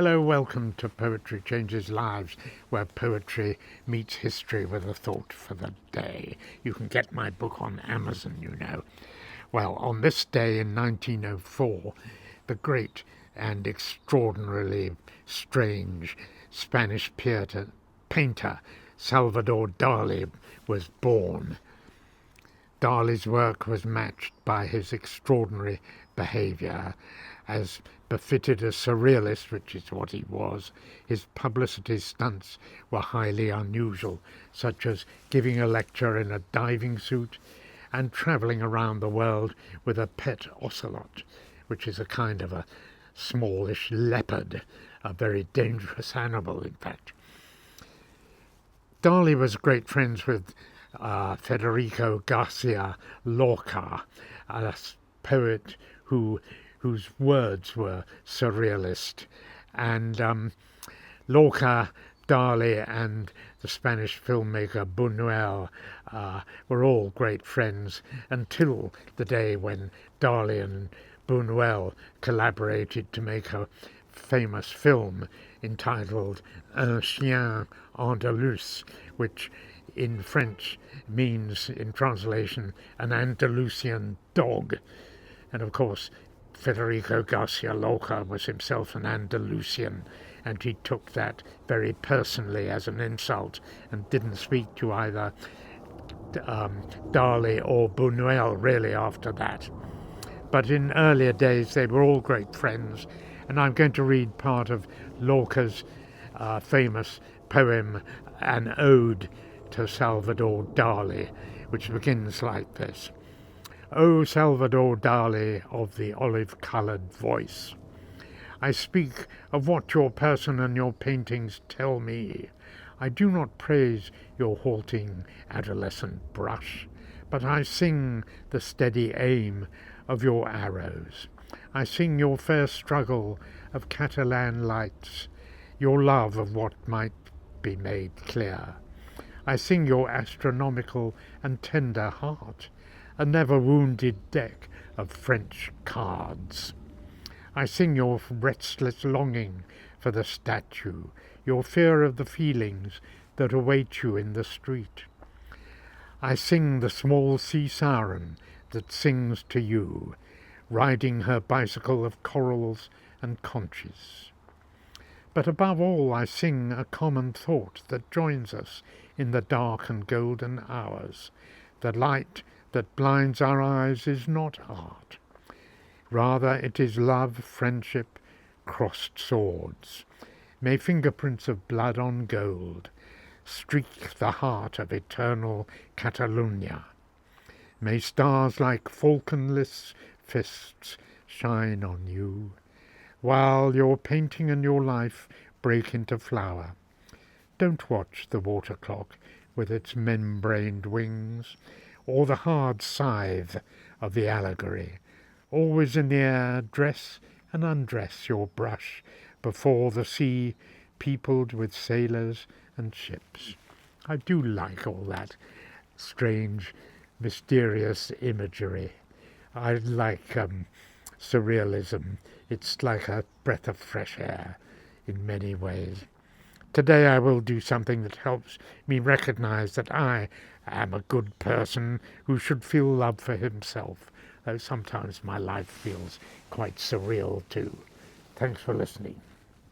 Hello, welcome to Poetry Changes Lives, where poetry meets history with a thought for the day. You can get my book on Amazon, you know. Well, on this day in 1904, the great and extraordinarily strange Spanish painter Salvador Dalí was born. Dalí's work was matched by his extraordinary behaviour. As befitted a surrealist, which is what he was, his publicity stunts were highly unusual, such as giving a lecture in a diving suit and travelling around the world with a pet ocelot, which is a kind of a smallish leopard, a very dangerous animal, in fact. Dalí was great friends with Federico García Lorca, a poet whose words were surrealist. And Lorca, Dalí and the Spanish filmmaker Buñuel were all great friends until the day when Dalí and Buñuel collaborated to make a famous film entitled Un chien andalous, which in French means, in translation, an Andalusian dog. And of course, Federico García Lorca was himself an Andalusian, and he took that very personally as an insult and didn't speak to either Dalí or Buñuel really after that. But in earlier days they were all great friends, and I'm going to read part of Lorca's famous poem, An Ode to Salvador Dalí, which begins like this. O Salvador Dalí of the olive-coloured voice, I speak of what your person and your paintings tell me. I do not praise your halting adolescent brush, but I sing the steady aim of your arrows. I sing your fair struggle of Catalan lights, your love of what might be made clear. I sing your astronomical and tender heart, a never-wounded deck of French cards. I sing your restless longing for the statue, your fear of the feelings that await you in the street. I sing the small sea siren that sings to you, riding her bicycle of corals and conches. But above all I sing a common thought that joins us in the dark and golden hours. The light that blinds our eyes is not art. Rather it is love, friendship, crossed swords. May fingerprints of blood on gold streak the heart of eternal Catalunya. May stars like falconless fists shine on you, while your painting and your life break into flower. Don't watch the water clock with its membraned wings, or the hard scythe of the allegory. Always in the air, dress and undress your brush before the sea peopled with sailors and ships. I do like all that strange, mysterious imagery. I like surrealism. It's like a breath of fresh air in many ways. Today I will do something that helps me recognize that I am a good person who should feel love for himself, though sometimes my life feels quite surreal too. Thanks for listening.